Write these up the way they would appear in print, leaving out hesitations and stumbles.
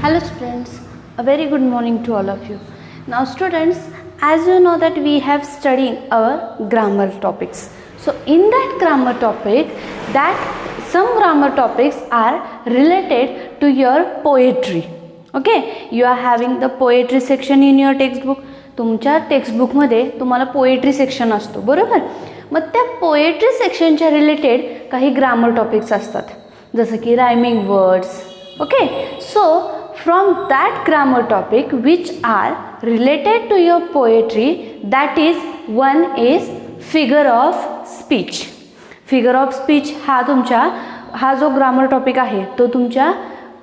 Hello students, a very good morning to all of you. Now students, as you know that we have studied our grammar topics. So in that grammar topic, some grammar topics are related to your poetry. Okay, you are having the poetry section in your textbook. तुमच्या टेक्स्टबुकमध्ये तुम्हाला poetry section असतो बरोबर. मग त्या poetry सेक्शनच्या related काही grammar topics असतात, जसं की rhyming words. Okay, so from that grammar topic which are related to your poetry, that is one is figure of speech. Figure of speech हा जो ग्रामर टॉपिक आहे तो तुमच्या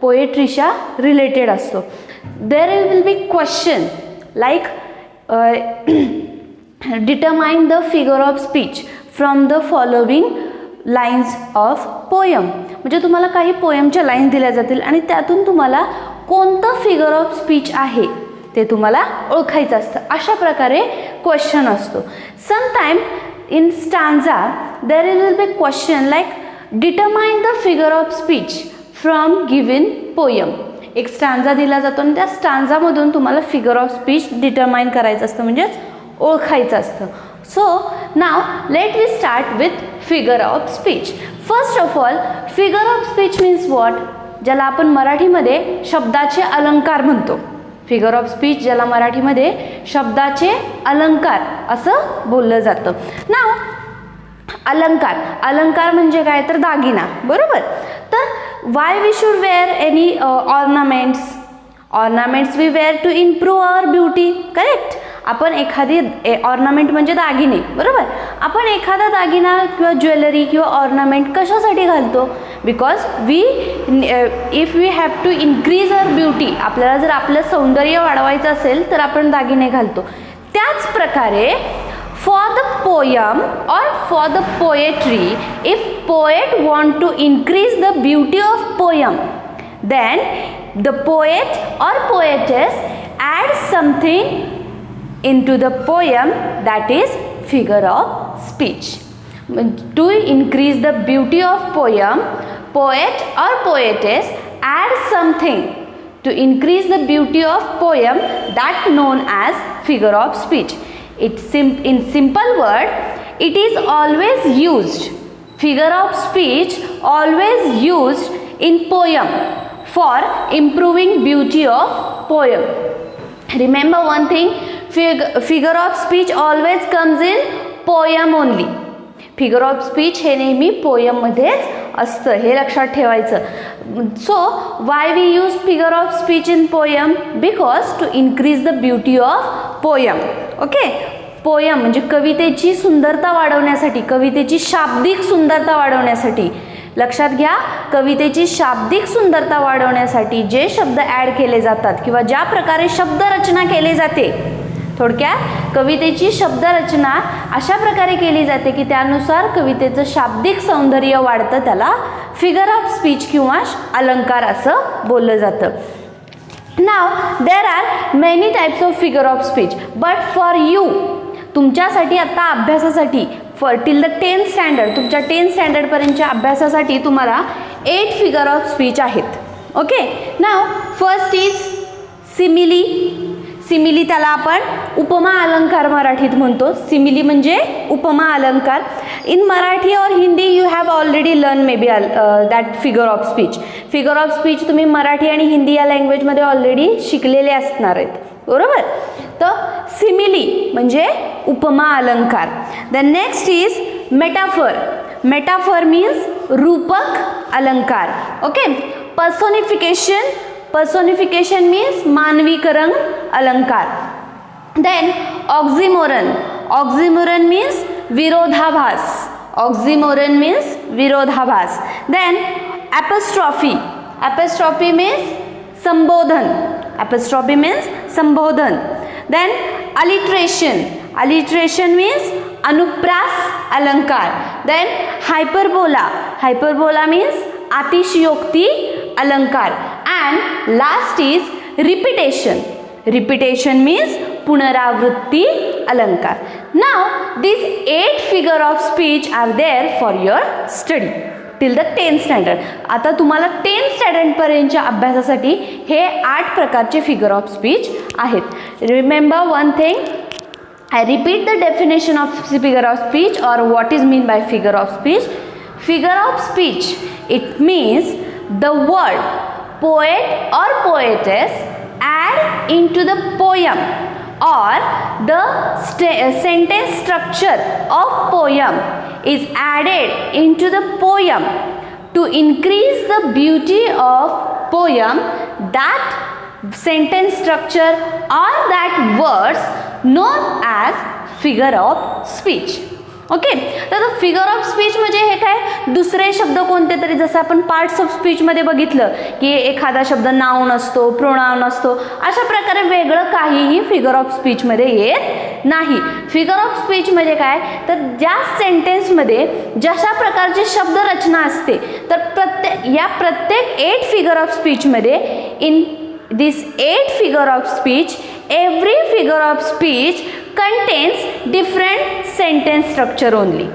पोएट्रीच्या रिलेटेड असतो. there will be question like determine the figure of speech from the following lines of poem. म्हणजे तुम्हाला काही पोएमच्या line दिल्या जातील आणि त्यातून तुम्हाला कोणतं फिगर ऑफ स्पीच आहे ते तुम्हाला ओळखायचं असतं. अशा प्रकारे क्वेश्चन असतो. Sometime in stanza there will be question like determine the figure of speech from given poem. एक स्टांजा दिला जातो आणि त्या स्टांजामधून तुम्हाला फिगर ऑफ स्पीच डिटरमाइन करायचं असतं, म्हणजेच ओळखायचं असतं. So now let we start with figure of speech. First of all figure of speech means what, ज्याला आपण मराठीमध्ये शब्दाचे अलंकार म्हणतो. फिगर ऑफ स्पीच ज्याला मराठीमध्ये शब्दाचे अलंकार असं बोललं जातं. नाव अलंकार म्हणजे काय तर दागिना बरोबर. तर why we should wear any ornaments we wear to improve our beauty. Correct. आपण एखादी ऑर्नामेंट म्हणजे दागिने बरोबर. आपण एखादा दागिना किंवा ज्वेलरी किंवा ऑर्नामेंट कशासाठी घालतो, because if we have to increase our beauty, आपल्याला जर आपलं सौंदर्य वाढवायचं असेल तर आपण दागिने घालतो. त्याच प्रकारे for the poem or for the poetry, if poet want to increase the beauty of poem, then the poet or poetess adds something into the poem, that is figure of speech. To increase the beauty of poem, poet or poetess adds something to increase the beauty of poem, that known as figure of speech. In simple word, it is always used, figure of speech always used in poem for improving beauty of poem. Remember one thing, figure of speech always comes in poem only. Figure of speech हे नेहमी poem मध्येच असतं, हे लक्षात ठेवायचं. So why we use figure of speech in poem, because to increase the beauty of poem. Okay, poem म्हणजे कवितेची सुंदरता वाढवण्यासाठी, कवितेची शाब्दिक सुंदरता वाढवण्यासाठी. लक्षात घ्या, कवितेची शाब्दिक सुंदरता वाढवण्यासाठी जे शब्द ॲड केले जातात किंवा ज्या प्रकारे शब्दरचना केली जाते, थोडक्यात कवितेची शब्दरचना अशा प्रकारे केली जाते की त्यानुसार कवितेचं शाब्दिक सौंदर्य वाढतं, त्याला फिगर ऑफ स्पीच किंवा अलंकार असं बोललं जातं. Now there are many types of figure of speech, but for you, तुमच्यासाठी आता अभ्यासासाठी टिल द 10th स्टँडर्ड, तुमच्या 10th स्टँडर्डपर्यंतच्या अभ्यासासाठी तुम्हाला 8 फिगर ऑफ स्पीच आहेत. Okay, now first is simile. Simile त्याला आपण उपमा अलंकार मराठीत म्हणतो. सिमिली म्हणजे उपमा अलंकार. इन मराठी और Hindi you have already learn may be that figure of speech. Figure of speech तुम्ही मराठी आणि हिंदी या लँग्वेजमध्ये ऑलरेडी शिकलेले असणार आहेत बरोबर. तर सिमिली म्हणजे उपमा अलंकार. The next is metaphor. Metaphor means रूपक अलंकार. ओके, पर्सोनिफिकेशन मीन्स मानवीकरण अलंकार. देन ऑक्झिमोरन मीन्स विरोधाभास. देन ॲपस्ट्रॉफी मीन्स संबोधन. देन अलिट्रेशन मीन्स अनुप्रास अलंकार. देन हायपरबोला मीन्स अतिशयोक्ती अलंकार. And last is repetition means पुनरावृत्ती अलंकार. नाव these 8 figure of speech are there for your study. Till the 10th standard. आता तुम्हाला 10th स्टँडर्डपर्यंतच्या अभ्यासासाठी हे 8 प्रकारचे फिगर ऑफ स्पीच आहेत. Remember one thing, I repeat the definition of figure of speech or what is mean by figure of speech. Figure of speech, it means the word poet or poetess add into the poem or the sentence structure of poem is added into the poem to increase the beauty of poem, that sentence structure or that words known as figure of speech. Okay, तर figure of speech म्हणजे हे काय, दुसरे शब्द कोणते तरी, जसं आपण पार्ट्स ऑफ स्पीचमध्ये बघितलं की एखादा शब्द नाऊन असतो, प्रोनाऊन असतो, अशा प्रकारे वेगळं काहीही फिगर ऑफ स्पीचमध्ये येत नाही. फिगर ऑफ स्पीच म्हणजे काय, तर ज्या सेंटेन्समध्ये जशा प्रकारची शब्दरचना असते, तर प्रत्येक 8 फिगर ऑफ स्पीचमध्ये in this 8 figure of speech, every figure of speech contains different sentence structure only.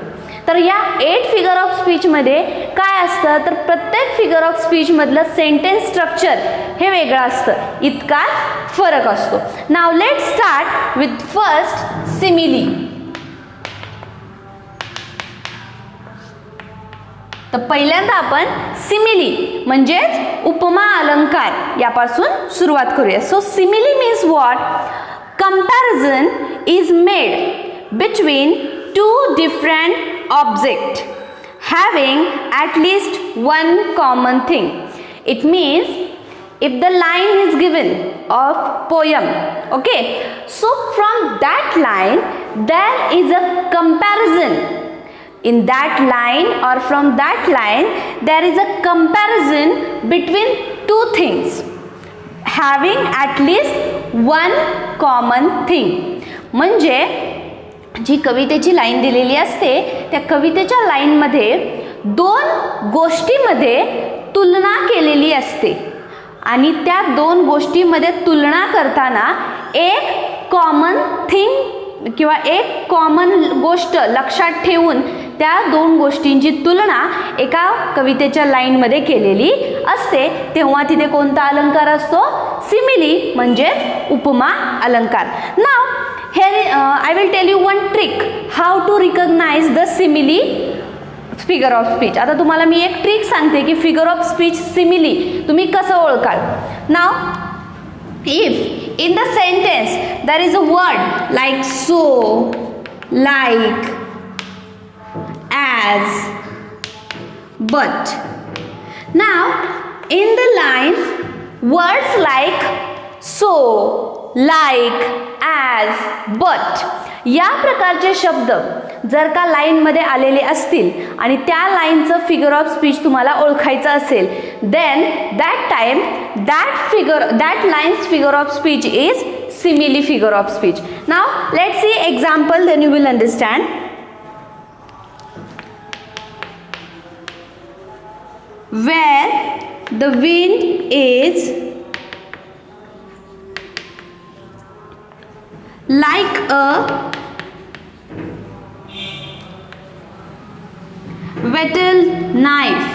तर या 8 फिगर ऑफ स्पीचमध्ये काय असतं, तर प्रत्येक फिगर ऑफ स्पीचमधलं सेंटेन्स स्ट्रक्चर हे वेगळं असतं, इतकाच फरक असतो. Now let start with first simile. तर पहिल्यांदा आपण सिमिली म्हणजेच उपमा अलंकार यापासून सुरुवात करूया. So simile means what, comparison is made between 2 different objects having at least one common thing. It means if the line is given of poem, okay, so from that line there is a comparison. In that line or from that line there is a comparison between 2 things having at least one common thing. म्हणजे जी कवितेची line दिलेली असते, त्या कवितेच्या लाईनमध्ये 2 गोष्टीमध्ये तुलना केलेली असते आणि त्या 2 गोष्टीमध्ये तुलना करताना एक कॉमन थिंग किंवा एक कॉमन गोष्ट लक्षात ठेवून त्या 2 गोष्टींची तुलना एका कवितेच्या लाईनमध्ये केलेली असते, तेव्हा तिथे कोणता अलंकार असतो, सिमिली म्हणजेच उपमा अलंकार. नाव here I will tell you one trick how to recognize the simile figure of speech. आता तुम्हाला मी एक ट्रिक सांगते की फिगर ऑफ स्पीच सिमिली तुम्ही कसं ओळखाल. नाव if in the sentence there is a word like so, like, as, but, now in the line words like so, like, as, but या प्रकारचे शब्द जर का लाईनमध्ये आलेले असतील आणि त्या लाईनचं फिगर ऑफ स्पीच तुम्हाला ओळखायचं असेल, then that time that line's figure of speech is simile figure of speech. Now let's see example, then you will understand. Where the wind is like a whetted knife.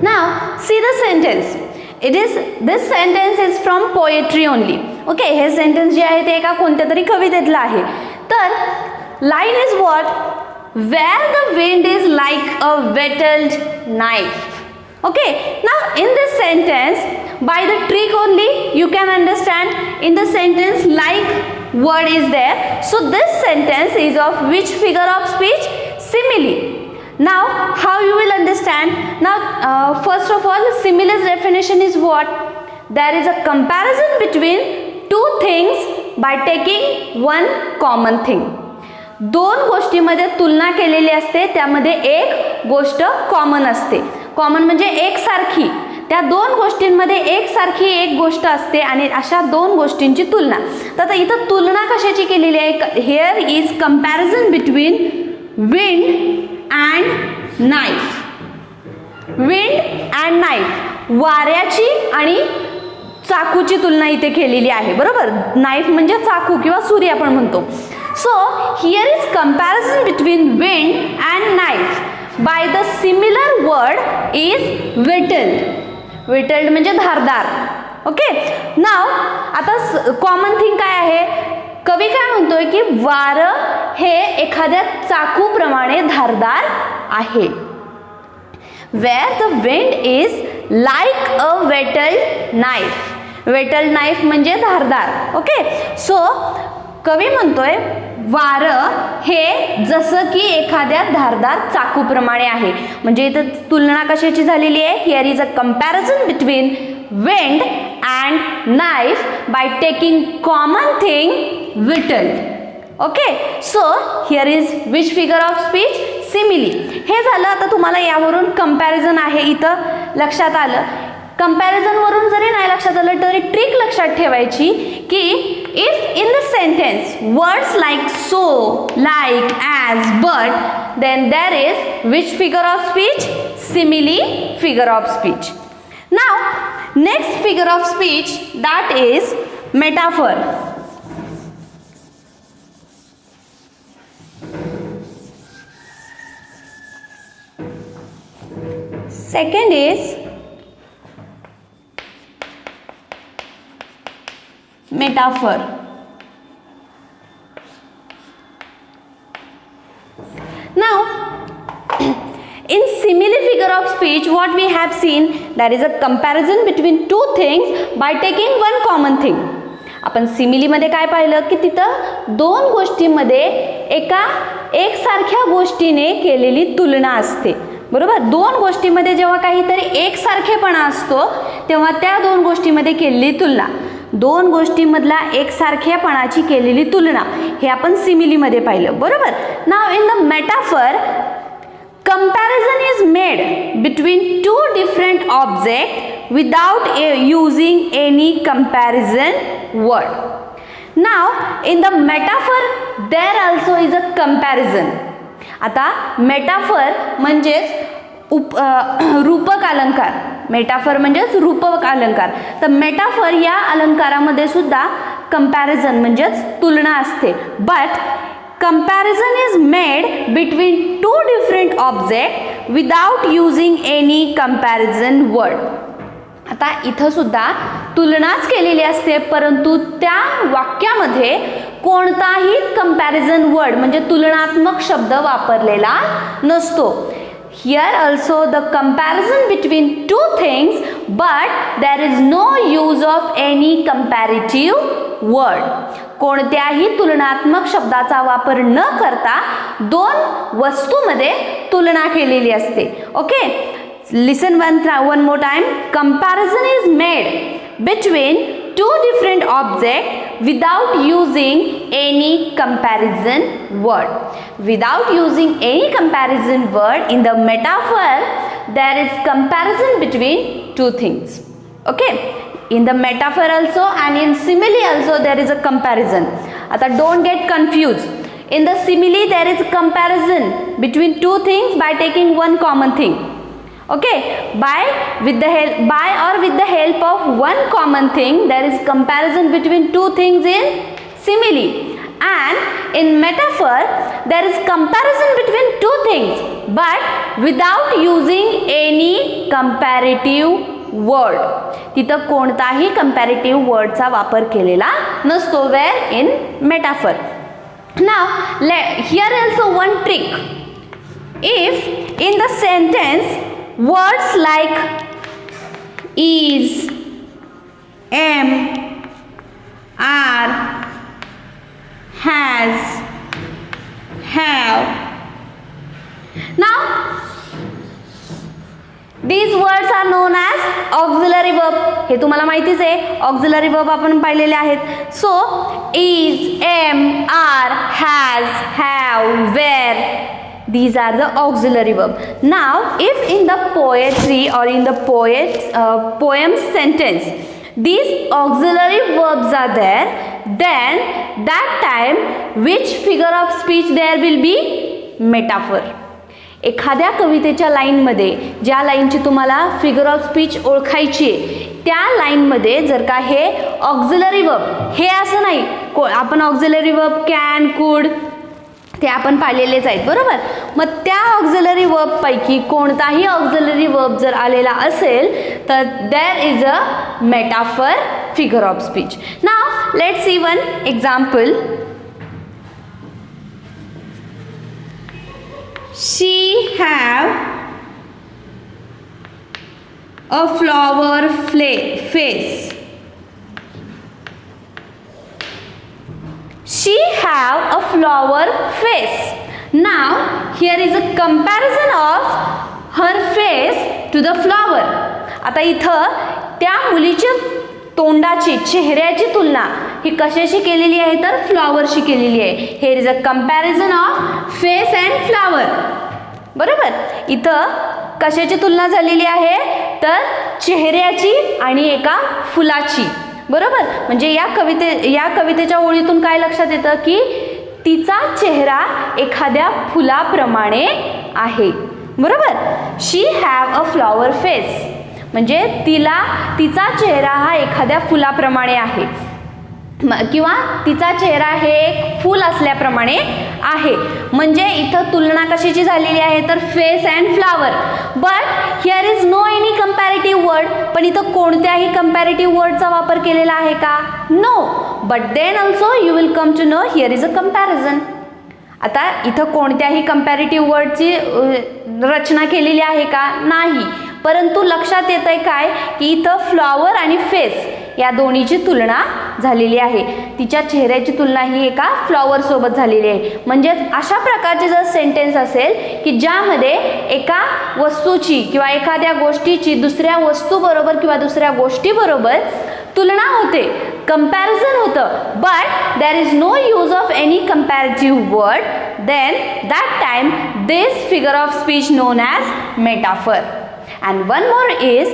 Now see the sentence. This sentence is from poetry only. Okay, हे sentence जे आहे ते एका कोणत्या तरी कवितेतलं आहे. तर line is what? Where the wind is like a whetted knife. Okay, now in this sentence, by the trick only you can understand, in the sentence like word is there, so this sentence is of which figure of speech? Simile. Now how you will understand? Now first of all, simile's definition is what? There is a comparison between 2 things by taking one common thing. 2 गोष्टीमध्ये तुलना केलेली असते, त्यामध्ये एक गोष्ट common असते. Common म्हणजे एकसारखी, त्या 2 गोष्टींमध्ये एकसारखी एक गोष्ट असते आणि अशा 2 गोष्टींची तुलना. तर इथं तुलना कशाची केलेली आहे? Here is comparison between wind and knife. Wind and knife, वाऱ्याची आणि चाकूची तुलना इथे केलेली आहे, बरोबर. नाईफ म्हणजे चाकू किंवा सुरी आपण म्हणतो. So here is comparison between wind and knife by the similar word is whittled. Whittled म्हणजे धारदार. ओके. नाव आता कॉमन थिंग काय आहे, कवी काय म्हणतोय की वारं हे एखाद्या चाकूप्रमाणे धारदार आहे. Where the wind is like a whetted knife. Whetted knife म्हणजे धारदार. ओके. सो कवी म्हणतोय वारं हे जसं की एखाद्या धारदार चाकूप्रमाणे आहे. म्हणजे इथं तुलना कशाची झालेली आहे, here is a comparison between wind and knife by taking common thing whittled. Okay, so here is which figure of speech? Simile. हे झालं. आता तुम्हाला यावरून कंपॅरिझन आहे इथं लक्षात आलं. कंपॅरिझन वरून जरी नाही लक्षात आलं तरी ट्रिक लक्षात ठेवायची की if in the sentence words like so, like, as, but, then there is which figure of speech? Simile figure of speech. Now next figure of speech, that is metaphor. Second is metaphor. Now in simile figure of speech, what we have seen, there is a comparison between two things by taking one common thing. आपण सिमिलीमध्ये काय पाहिलं की तिथं दोन गोष्टींमध्ये एकसारख्या गोष्टीने केलेली तुलना असते, बरोबर. दोन गोष्टींमध्ये जेव्हा काहीतरी एकसारखेपणा असतो तेव्हा त्या दोन गोष्टींमध्ये केलेली तुलना, दोन गोष्टींमधला एकसारखेपणाची केलेली तुलना, हे आपण सिमिलीमध्ये पाहिलं, बरोबर. Now in the metaphor comparison is made between two different objects without using any comparison word. Now in the metaphor there also is a comparison. आता मेटाफर म्हणजेच रूपक अलंकार, मेटाफर म्हणजेच रूपक अलंकार. तर मेटाफर या अलंकारामध्ये सुद्धा कंपॅरिझन म्हणजेच तुलना असते. But comparison is made between two different objects without using any comparison word. आता इथं सुद्धा तुलनाच केलेली असते परंतु त्या वाक्यामध्ये कोणताही कंपॅरिझन वर्ड म्हणजे तुलनात्मक शब्द वापरलेला नसतो. Here also the comparison between two things, but there is no use of any comparative word. कोणत्याही तुलनात्मक शब्दाचा वापर न करता दोन वस्तूंमध्ये तुलना केलेली असते. Okay. Listen one more time. Comparison is made between two different objects without using any comparison word. Without using any comparison word in the metaphor, there is comparison between two things. Okay. In the metaphor also and in simile also there is a comparison. आता don't get confused. In the simile there is a comparison between two things by taking one common thing. Okay, by or with the help of one common thing there is comparison between two things in simile, and in metaphor there is comparison between two things but without using any comparative word. तिथं कोणताही comparative word चा वापर केलेला नसतो. where in metaphor. Now here also one trick. If in the sentence words like is, am, are, has, have. Now these words are known as auxiliary verb. हे तुम्हाला माहितीच आहे, ऑक्झिलरी वर्ब आपण पाहिलेले आहेत. So is, am, are, has, have, were, these are the auxiliary verb. Now if in the poetry or in the poem sentence these auxiliary verbs are there, then that time which figure of speech there will be? Metaphor. एखाद्या कवितेच्या लाईनमध्ये ज्या लाईनची तुम्हाला figure of speech ओळखायची आहे त्या लाईनमध्ये जर का हे ऑक्झिलरी वर्ब, हे असं नाही आपण ऑक्झिलरी वर्ब कॅन, कुड ते आपण पाहिलेलेच आहेत बरोबर. मग त्या ऑक्झिलरी वर्ब पैकी कोणताही ऑक्झिलरी वर्ब जर आलेला असेल तर there is a metaphor figure of speech. Now let's see one example. She have a flower face. She have a flower face. Now here is a comparison of her face to the flower. आता इथं त्या मुलीच्या तोंडाची, चेहऱ्याची तुलना ही कशाशी केलेली आहे तर फ्लॉवरशी केलेली आहे. Here is a comparison of face and flower. बरोबर. इथं कशाची तुलना झालेली आहे तर चेहऱ्याची आणि एका फुलाची. बरोबर. म्हणजे या कवितेच्या ओळीतून काय लक्षात येतं की तिचा चेहरा एखाद्या फुलाप्रमाणे आहे. बरोबर. शी हॅव अ फ्लॉवर फेस म्हणजे तिचा चेहरा हा एखाद्या फुलाप्रमाणे आहे किंवा तिचा चेहरा हे एक फूल असल्याप्रमाणे आहे. म्हणजे इथं तुलना कशाची झालेली आहे तर face and flower. But here is no any comparative word. पण इथं कोणत्याही कंपॅरेटिव्ह वर्डचा वापर केलेला आहे का? No. But then also you will come to know here is a comparison. आता इथं कोणत्याही कंपॅरेटिव्ह वर्डची रचना केलेली आहे का? नाही. परंतु लक्षात येत आहे काय की इथं फ्लॉवर आणि फेस या दोन्हीची तुलना झालेली आहे. तिच्या चेहऱ्याची तुलना ही एका फ्लॉवर सोबत झालेली आहे. म्हणजेच अशा प्रकारचे जर सेंटेन्स असेल की ज्यामध्ये एका वस्तूची किंवा एखाद्या गोष्टीची दुसऱ्या वस्तूबरोबर किंवा दुसऱ्या गोष्टीबरोबर तुलना होते, कंपॅरिझन होतं, but there is no use of any comparative word, then that time this figure of speech known as metaphor. And one more is,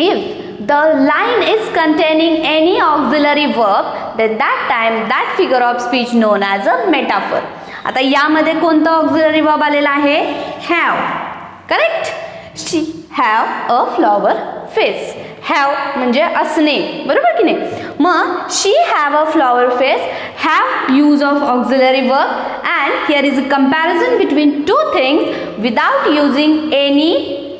if the line is containing any auxiliary verb, then that time that figure of speech known as a metaphor. आता यामध्ये कोणता auxiliary verb आलेला आहे? Have. Correct. She have a flower face. Have म्हणजे असणे. बरोबर की नाही. मग she have a flower face, have use of auxiliary verb, and here is a comparison between two things without using any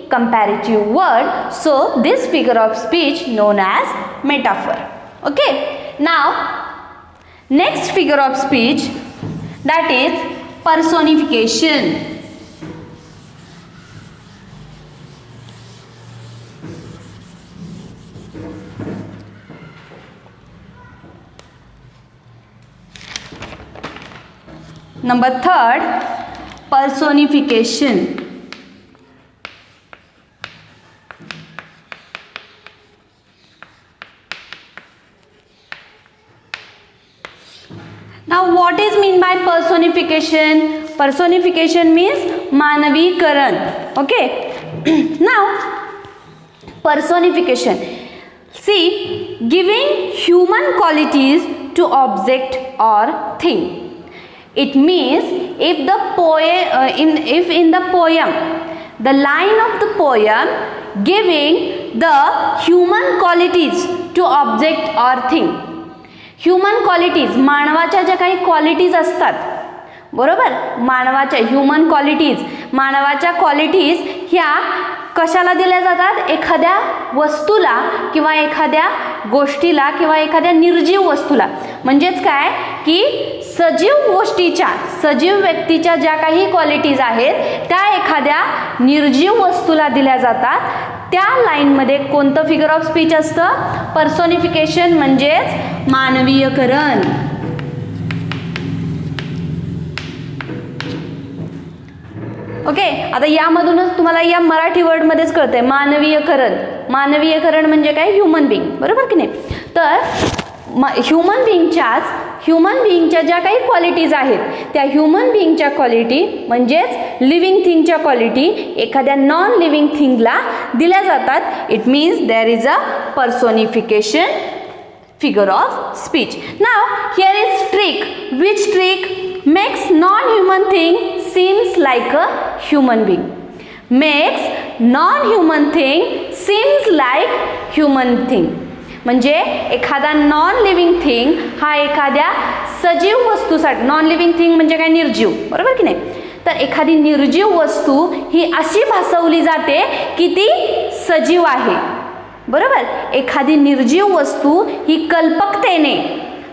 comparative word, so this figure of speech known as metaphor. Okay, now next figure of speech, that is personification. Number 3, personification. Now what is mean by personification? Personification means मानवीकरण. Okay. Now personification. See, giving human qualities to object or thing. It means if in the poem, the line of the poem giving the human qualities to object or thing. Human qualities, मानवाच्या ज्या काही qualities असतात, बरोबर, मानवाच्या human qualities, मानवाच्या qualities ह्या कशाला दिल्या जातात? एखाद्या वस्तूला किंवा एखाद्या गोष्टीला किंवा एखाद्या निर्जीव वस्तूला. म्हणजेच काय की सजीव गोष्टीच्या, सजीव व्यक्तीच्या ज्या काही क्वालिटीज आहेत त्या एखाद्या निर्जीव वस्तूला दिल्या जातात. त्या लाईनमध्ये कोणतं फिगर ऑफ स्पीच असतं? पर्सोनिफिकेशन म्हणजेच मानवीयकरण. ओके. आता यामधूनच तुम्हाला या मराठी वर्डमध्येच कळतंय मानवीयकरण. मानवीयकरण म्हणजे काय? Human being. बरोबर की नाही. तर ह्युमन बिईंगच्या ज्या काही क्वालिटीज आहेत त्या ह्युमन बिईंगच्या क्वालिटी म्हणजेच लिव्हिंग थिंगच्या क्वालिटी एखाद्या नॉन लिव्हिंग थिंगला दिल्या जातात. It means there is a personification figure of speech. Now here is trick. Which trick makes non-human thing seems like a human being? Makes non-human thing seems like human thing. म्हणजे एखादा non living thing हा एखाद्या सजीव वस्तूसाठी, non living thing म्हणजे काय, निर्जीव, बरोबर की नाही. तर एखादी निर्जीव वस्तू ही अशी भासवली जाते की ती सजीव आहे, बरोबर. एखादी निर्जीव वस्तू ही कल्पकतेने,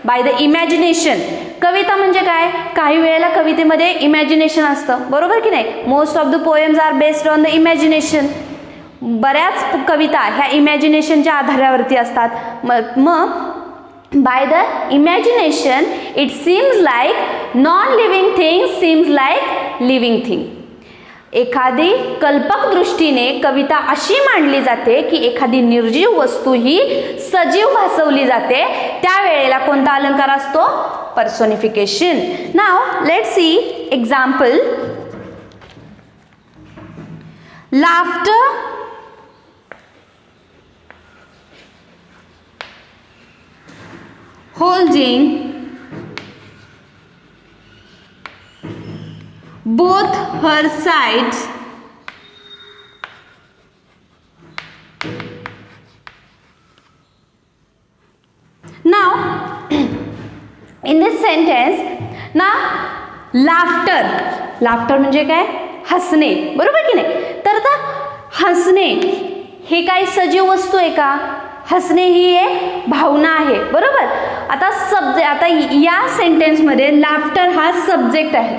बाय द इमॅजिनेशन. कविता म्हणजे काय, काही वेळेला कवितेमध्ये इमॅजिनेशन असतं, बरोबर की नाही. Most of the poems are based on the imagination. बऱ्याच कविता ह्या इमॅजिनेशनच्या आधारावरती असतात. मग by the imagination it seems like non living thing seems like living thing. एखादी कल्पक दृष्टीने कविता अशी मांडली जाते की एखादी निर्जीव वस्तू ही सजीव भासवली जाते. त्यावेळेला कोणता अलंकार असतो, personification. Now let's see example. Laughter holding both her sides now in this sentence ना laughter म्हणजे काय, हसणे, बरोबर की नाही. तर आता हसणे हे काय सजीव वस्तू आहे का, हसणे ही एक भावना आहे, बरोबर. आता या सेंटेन्समध्ये लाफ्टर हा सब्जेक्ट आहे,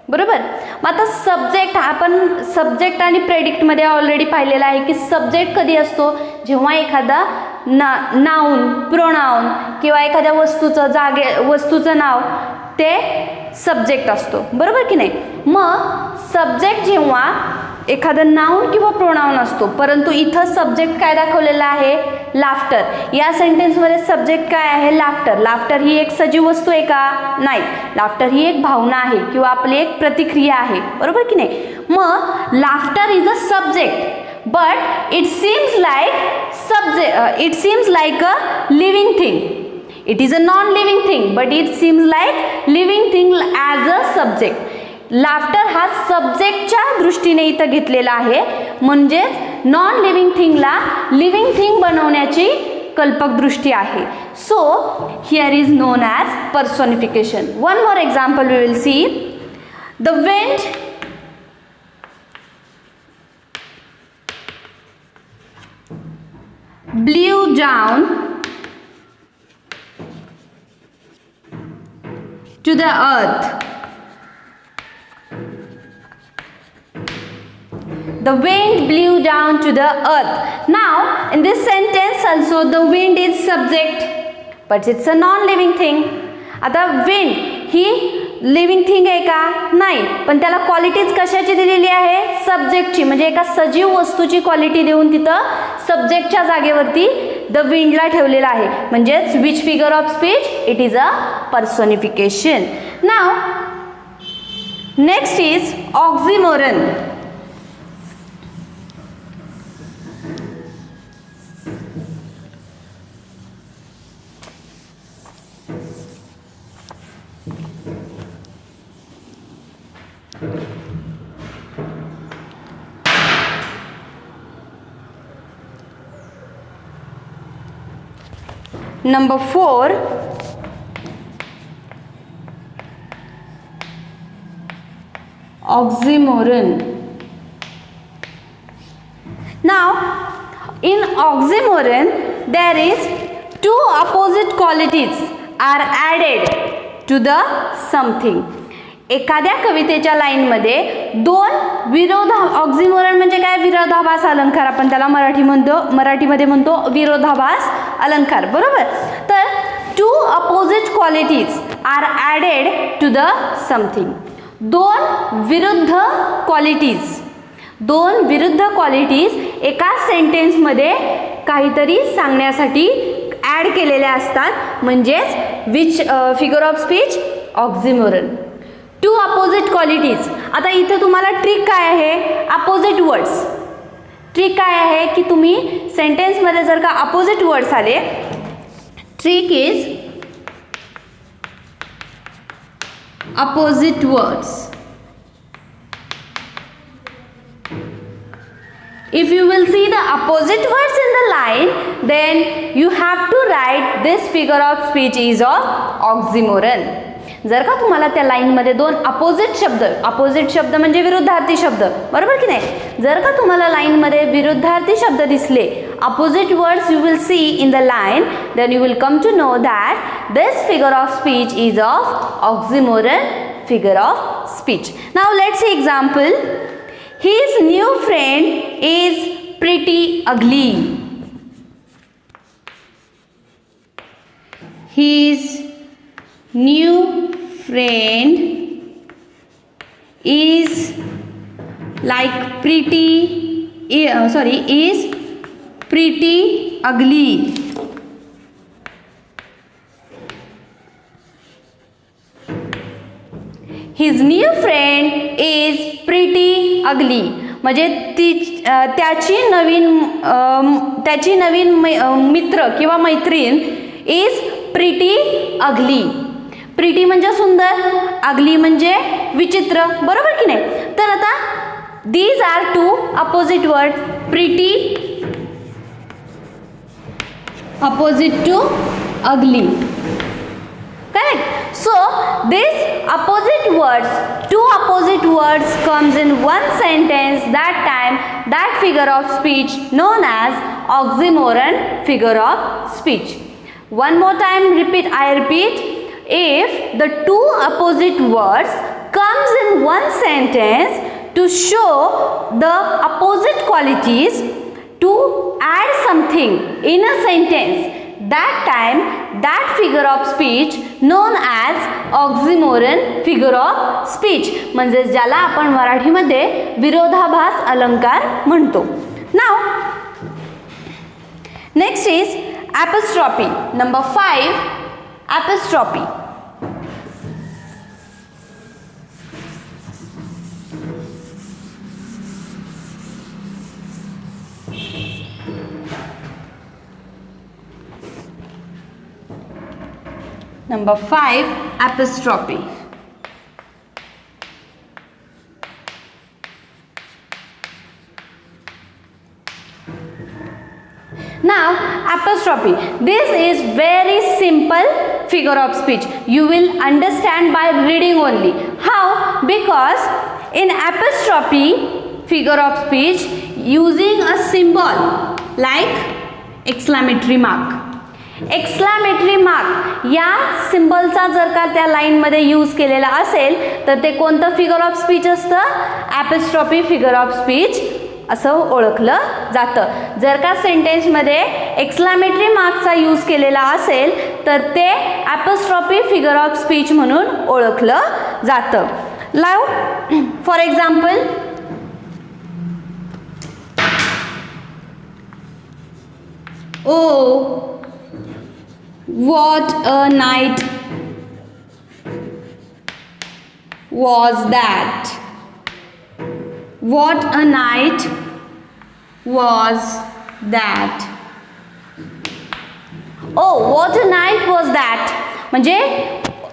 बरोबर. मग आता सब्जेक्ट, आपण सब्जेक्ट आणि प्रेडिक्टमध्ये ऑलरेडी पाहिलेला आहे की सब्जेक्ट कधी असतो, जेव्हा एखादा नाऊन, प्रोनाऊन किंवा एखाद्या वस्तूचं नाव ते सब्जेक्ट असतो, बरोबर की नाही. मग सब्जेक्ट जेव्हा एखादं नाऊन किंवा प्रोनाऊन असतो, परंतु इथं सब्जेक्ट काय दाखवलेला आहे, लाफ्टर. या सेंटेन्समध्ये सब्जेक्ट काय आहे, लाफ्टर. लाफ्टर ही एक सजीव वस्तू आहे का, नाही. लाफ्टर ही एक भावना आहे किंवा आपली एक प्रतिक्रिया आहे, बरोबर की नाही. मग laughter is a subject but it seems like a living thing. It is a non living thing but it seems like living thing as a subject. Laughter हा सब्जेक्टच्या दृष्टीने इथं घेतलेला आहे, म्हणजेच नॉन लिव्हिंग थिंगला लिव्हिंग थिंग बनवण्याची कल्पक दृष्टी आहे. So here is known as personification. One more example we will see. The wind blew down to the earth. The wind blew down to the earth. Now, in this sentence also the wind is subject, but it's a non-living thing. आता wind ही living thing आहे का, नाही. पण त्याला qualities कशाची दिलेली आहे, सब्जेक्टची. म्हणजे एका सजीव वस्तूची क्वालिटी देऊन तिथं सब्जेक्टच्या जागेवरती द विंडला ठेवलेला आहे. म्हणजेच which figure of speech, it is a personification. Now next is oxymoron. Number 4, oxymoron. Now, in oxymoron, there is two opposite qualities are added to the something. एखाद्या कवितेच्या लाईनमध्ये दोन ऑक्झिमोरन म्हणजे काय, विरोधाभास अलंकार. आपण त्याला मराठीमध्ये म्हणतो विरोधाभास अलंकार, बरोबर. तर two opposite qualities are added to the something. दोन विरुद्ध क्वालिटीज एका सेंटेन्समध्ये काहीतरी सांगण्यासाठी ॲड केलेल्या असतात, म्हणजेच which figure of speech, oxymoron. Two opposite qualities. आता इथे तुम्हाला ट्रिक काय आहे, अपोजिट वर्ड्स. ट्रिक काय आहे की तुम्ही सेंटेन्समध्ये जर का अपोजिट वर्ड्स आले, trick is opposite words. If you will see the opposite words in the line, then you have to write this figure of speech is of oxymoron. जर का तुम्हाला त्या लाईनमध्ये दोन अपोजिट शब्द म्हणजे विरुद्धार्थी शब्द, बरोबर की नाही, जर का तुम्हाला लाईनमध्ये विरुद्धार्थी शब्द दिसले, opposite words you will see in the line, then you will come to know that this figure of speech is of oxymoron figure of speech. Now let's see example. His new friend is pretty ugly. His new friend is like pretty is pretty ugly. His new friend is pretty ugly. म्हणजे त्याची नवीन मित्र किंवा मैत्रीण is pretty ugly. Pretty म्हणजे सुंदर, अगली म्हणजे विचित्र, बरोबर की नाही. तर आता these are two opposite word. Pretty opposite to ugly, correct. So this two opposite words comes in one sentence. That time that figure of speech known as oxymoron figure of speech. One more time I repeat, if the two opposite words comes in one sentence to show the opposite qualities, to add something in a sentence, that time that figure of speech known as oxymoron figure of speech, म्हणजे ज्याला आपण मराठीमध्ये विरोधाभास अलंकार म्हणतो. Now next is apostrophe. Number 5, apostrophe. Number 5, apostrophe. Now apostrophe, this is very simple figure of speech. You will understand by reading only. How? Because in apostrophe figure of speech, using a symbol like exclamatory mark. Exclamatory mark या सिम्बॉलचा जर का त्या लाईनमध्ये use केलेला असेल तर ते कोणतं फिगर ऑफ स्पीच असतं? ॲपस्ट्रॉफी फिगर ऑफ स्पीच असं ओळखलं जातं. जर का सेंटेन्समध्ये एक्सक्लामेटरी मार्कचा यूज केलेला असेल तर ते ॲपस्ट्रॉफी फिगर ऑफ स्पीच म्हणून ओळखलं जातं. लाव for example, oh what a night was that. What a night was that. Oh, what a night was that. म्हणजे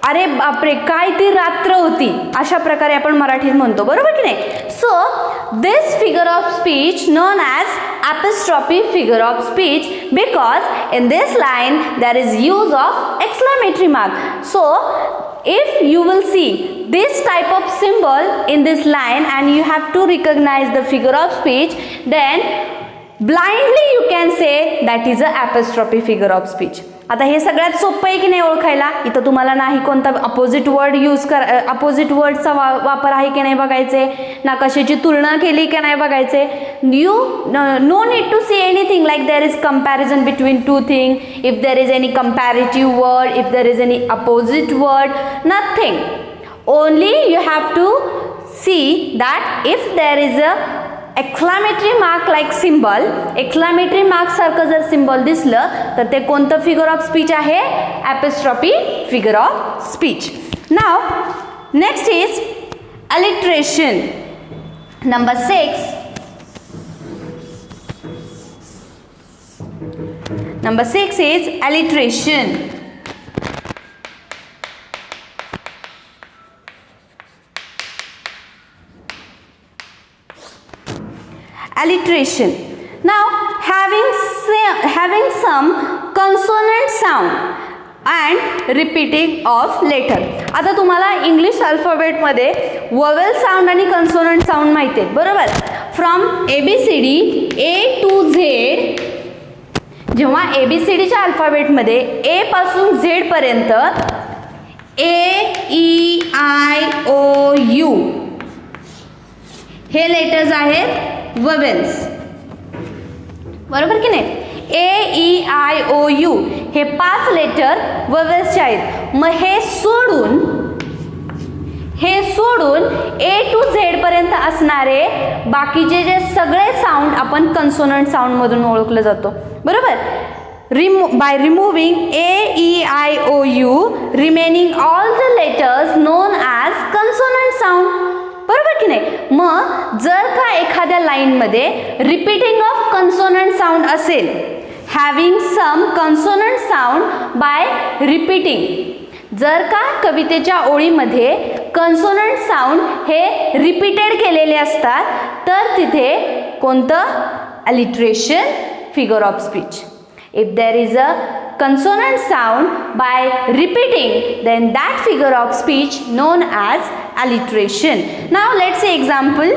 अरे बापरे काय ती रात्र होती, अशा प्रकारे आपण मराठीत म्हणतो, बरोबर की नाही. So this figure of speech known as apostrophe figure of speech because in this line there is use of exclamatory mark. So if you will see this type of symbol in this line and you have to recognize the figure of speech, then blindly you can say that is a apostrophe figure of speech. आता हे सगळ्यात सोपं आहे की नाही ओळखायला. इथं तुम्हाला नाही कोणता अपोजिट वर्ड अपोजिट वर्डचा वापर आहे की नाही बघायचे, ना कशाची तुलना केली की नाही बघायचे. You no need to see anything like there is comparison between two thing, if there is any comparative word, if there is any opposite word, nothing. Only you have to see that if there is a exclamatory mark like symbol, exclamatory mark सारखं जर symbol दिसलं तर ते कोणतं figure of speech आहे? Apostrophe figure of speech. Now next is alliteration. Number 6. Number 6 is alliteration. alliteration. Now having some consonant sound and repeating of letter. आता तुम्हाला English अल्फाबेटमध्ये vowel sound आणि कन्सोनंट साऊंड माहिती आहेत बरोबर. From ABCD A to Z, जेव्हा ABCDच्या अल्फाबेटमध्ये A पासून Z पर्यंत A-E-I-O-U हे लेटर्स आहेत वोवेल्स बरोबर की नाही. A-E-I-O-U हे 5 लेटर वोवेल्सचे आहेत. मग हे सोडून A to Z पर्यंत असणारे बाकीचे जे सगळे साऊंड आपण कन्सोनंट साऊंडमधून ओळखलं जातो बरोबर. by removing A-E-I-O-U, remaining all the letters known as consonant sound. बरोबर की नाही. मग जर का एखाद्या लाईनमध्ये रिपीटिंग ऑफ कन्सोनंट साऊंड असेल, having some consonant sound by repeating, जर का कवितेच्या ओळीमध्ये कन्सोनंट साऊंड हे रिपीटेड केलेले असतात तर तिथे कोणतं alliteration, figure of speech. If there is a consonant sound by repeating, then that figure of speech known as alliteration. Now let's say example.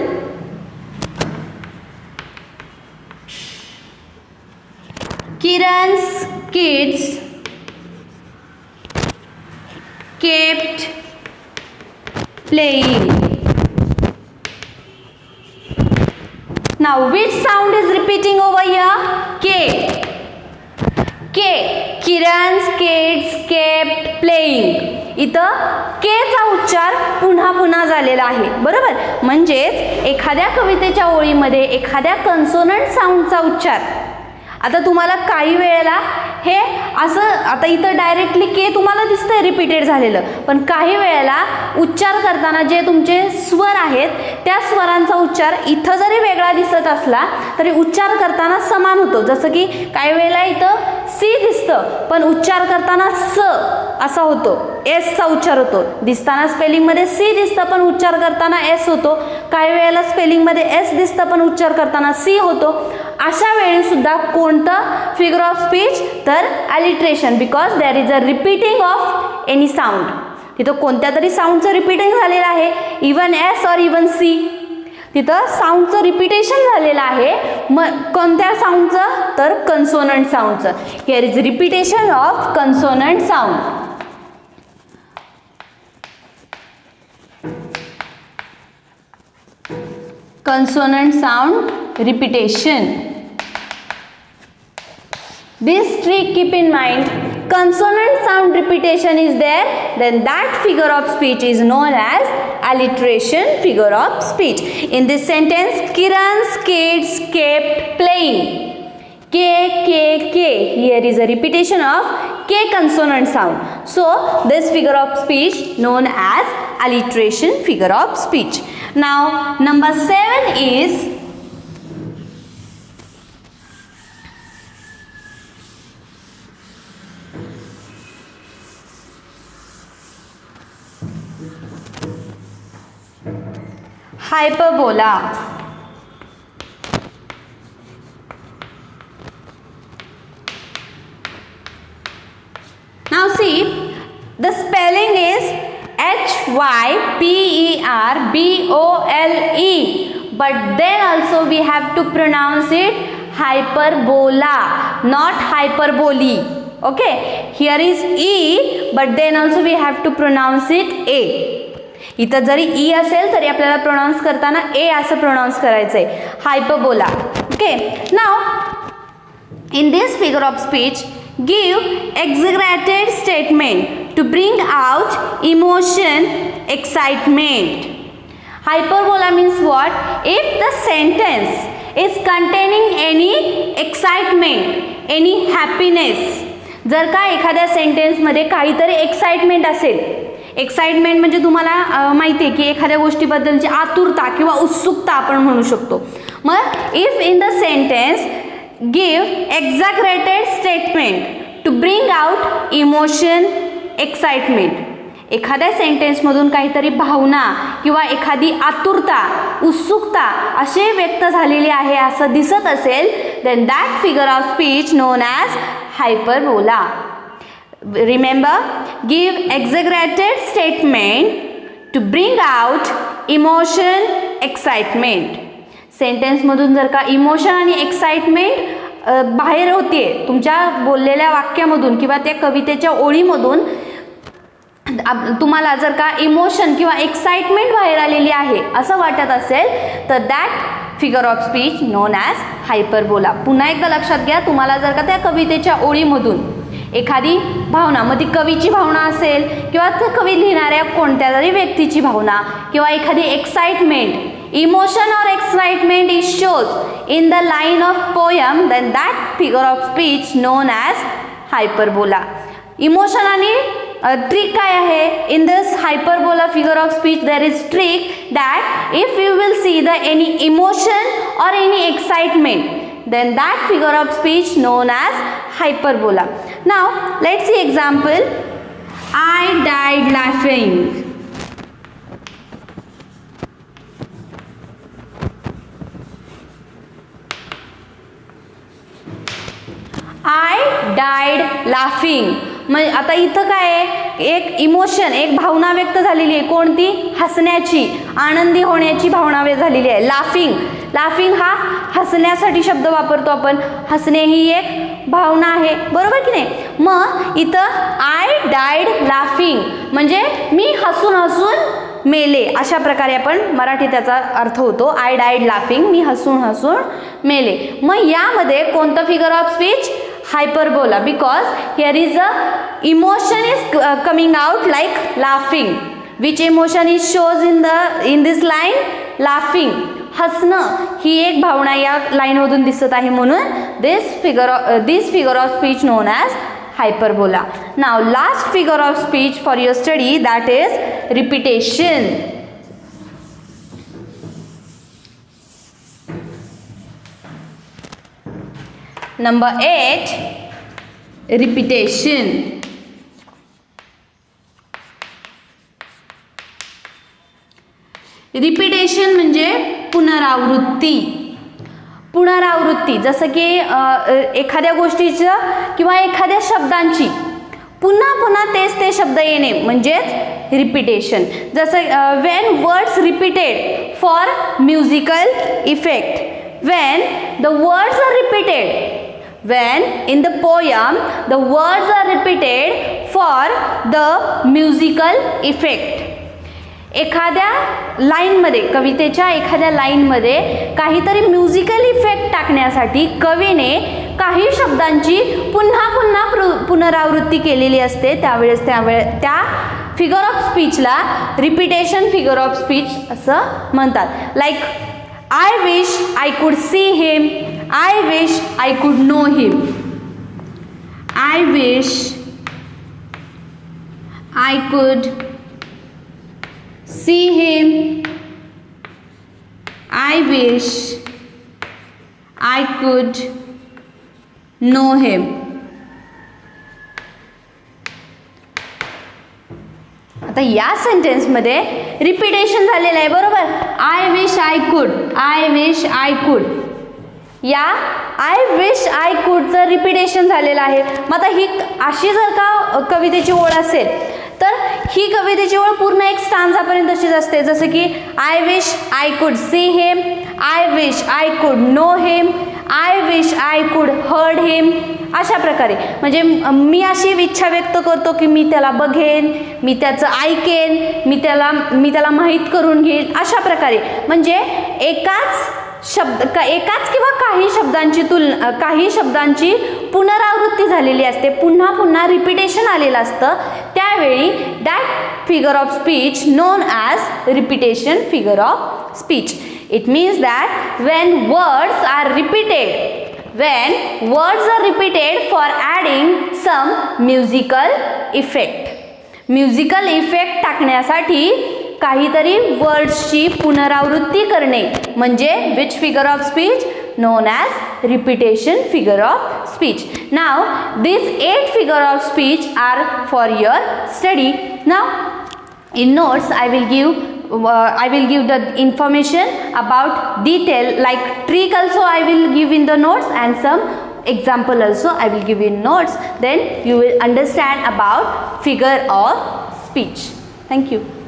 Kiran's kids kept playing. Now which sound is repeating over here? K. K. Kiran's kids kept playing. इथं के चा उच्चार पुन्हा पुन्हा झालेला आहे बरोबर. म्हणजेच एखाद्या कवितेच्या ओळीमध्ये एखाद्या कन्सोनंट साऊंडचा उच्चार, आता तुम्हाला काही वेळेला हे असं, आता इथं डायरेक्टली के तुम्हाला दिसतंय रिपीटेड झालेलं, पण काही वेळेला उच्चार करताना जे तुमचे स्वर आहेत त्या स्वरांचा उच्चार इथं जरी वेगळा दिसत असला तरी उच्चार करताना समान होतो. जसं की काही वेळेला इथं सी दिसतं पण उच्चार करताना स असा होतो, एसचा उच्चार होतो. दिसताना स्पेलिंगमध्ये सी दिसतं पण उच्चार करताना एस होतो. काही वेळेला स्पेलिंगमध्ये एस दिसतं पण उच्चार करताना सी होतो. अशा वेळी सुद्धा कोणतं फिगर ऑफ स्पीच, तर alliteration, because there is a repeating of any sound. तिथं कोणत्या तरी साऊंडचं रिपीटिंग झालेलं आहे, even S or even C, तिथं साऊंडचं रिपीटेशन झालेलं आहे. मग कोणत्या साऊंडचं, तर कन्सोनंट साऊंडचं. Here is repetition of consonant sound. consonant sound repetition. This trick keep in mind, consonant sound repetition is there, then that figure of speech is known as alliteration figure of speech. In this sentence, Kiran's kids kept playing. K, K, K. Here is a repetition of K consonant sound. So, this figure of speech known as alliteration figure of speech. Now, number 7 is hyperbola. Now see, the spelling is Hyperbole, but then also we have to pronounce it hyperbola, not hyperbole. Okay, here is E, but then also we have to pronounce it A. इथं जरी E असेल तरी आपल्याला pronounce करताना ए असं pronounce करायचंय, hyperbola. Okay, now in this figure of speech give exaggerated statement to bring out emotion, excitement. Hyperbola means what? If the sentence is containing any excitement, any happiness, जर का एखाद्या सेंटेन्समध्ये काहीतरी एक्साइटमेंट असेल, excitement म्हणजे तुम्हाला माहिती आहे की एखाद्या गोष्टीबद्दलची आतुरता किंवा उत्सुकता आपण म्हणू शकतो. मग if in the sentence give exaggerated statement to bring out emotion, excitement. एखाद्या सेंटेन्समधून काहीतरी भावना किंवा एखादी आतुरता, उत्सुकता असे व्यक्त झालेली आहे असं दिसत असेल, then that figure of speech known as hyperbola. Remember, give exaggerated statement to bring out emotion, excitement. सेंटेन्समधून जर का इमोशन आणि एक्साइटमेंट बाहेर होते तुमच्या बोललेल्या वाक्यामधून किंवा त्या कवितेच्या ओळीमधून, तुम्हाला जर का इमोशन किंवा एक्साइटमेंट बाहेर आलेली आहे असं वाटत असेल, तर that figure of speech known as hyperbola. पुन्हा एकदा लक्षात घ्या, तुम्हाला जर का त्या कवितेच्या ओळीमधून एखादी भावना, मग ती कवीची भावना असेल किंवा त्या कवी लिहिणाऱ्या कोणत्या तरी व्यक्तीची भावना किंवा एखादी एक्साइटमेंट, इमोशन और excitement is shows in the line of poem, then that figure of speech known as hyperbola. Emotion आणि ट्रिक काय आहे? In this hyperbola figure of speech there is trick that if you will see the any emotion और any excitement, then that figure of speech known as hyperbola. Now let's see example. I died laughing. I died laughing. म्हणजे आता इथं काय आहे, एक emotion, एक भावना व्यक्त झालेली आहे. कोणती? हसण्याची, आनंदी होण्याची भावना व्यक्त झालेली आहे. लाफिंग, लाफिंग हा हसण्यासाठी शब्द वापरतो आपण. हसणे ही एक भावना आहे, बरोबर की नाही? मग इथं आय डायड लाफिंग म्हणजे मी हसून हसून मेले, अशा प्रकारे आपण मराठी त्याचा अर्थ होतो. आय डायड लाफिंग, मी हसून हसून मेले. मग यामध्ये कोणतं figure of speech? Hyperbola, because here is a emotion is coming out like laughing. Which emotion is shows in this line? Laughing. हसणं ही एक भावना या लाईन मधून दिसत आहे, म्हणून this figure of speech known as hyperbola. Now last figure of speech for your study, that is repetition. Number 8, repetition. Repetition म्हणजे पुनरावृत्ती. पुनरावृत्ती जसं की एखाद्या गोष्टीचं किंवा एखाद्या शब्दांची पुन्हा पुन्हा तेच ते शब्द येणे म्हणजेच रिपिटेशन. जसं Wien words repeated for musical effect. When the words are repeated, when in the poem the words are repeated for the musical effect. एखाद्या लाईनमध्ये, कवितेच्या एखाद्या लाईनमध्ये काहीतरी म्युझिकल इफेक्ट टाकण्यासाठी कवीने काही शब्दांची पुन्हा पुन्हा पुनरावृत्ती केलेली असते. त्यावेळेस त्या फिगर ऑफ स्पीचला रिपिटेशन फिगर ऑफ स्पीच असं म्हणतात. Like I wish I could see him. I wish I could know him. I wish I could see him. I wish I could know him. आता या सेंटेन्समध्ये repetition झालेलं आहे, बरोबर. I wish I कुड, I wish I कुड, या I wish I कुडचं repetition झालेलं आहे. मग आता ही अशी जर का कवितेची ओळ असेल तर ही कवितेची ओळ पूर्ण एक स्टांजापर्यंत अशीच असते. जसं की I wish I could see him, I wish I could know him, I wish I could heard him, अशा प्रकारे. म्हणजे मी अशी इच्छा व्यक्त करतो की मी त्याला बघेन, मी त्याचं ऐकेन, मी त्याला माहीत करून घेईन, अशा प्रकारे. म्हणजे एकाच किंवा काही शब्दांची पुनरावृत्ती झालेली असते, पुन्हा पुन्हा रिपिटेशन आलेलं असतं. त्यावेळी that figure of speech known as repetition figure of speech. It means that when words are repeated for adding some musical effect. Musical effect टाकण्यासाठी काहीतरी वर्ड्सची पुनरावृत्ती करणे म्हणजे which figure of speech? known as repetition figure of speech. Now these 8 figure of speech are for your study. Now In notes, I will give the information about detail, like trick also I will give in the notes, and some example also I will give in notes. Then you will understand about figure of speech. Thank you.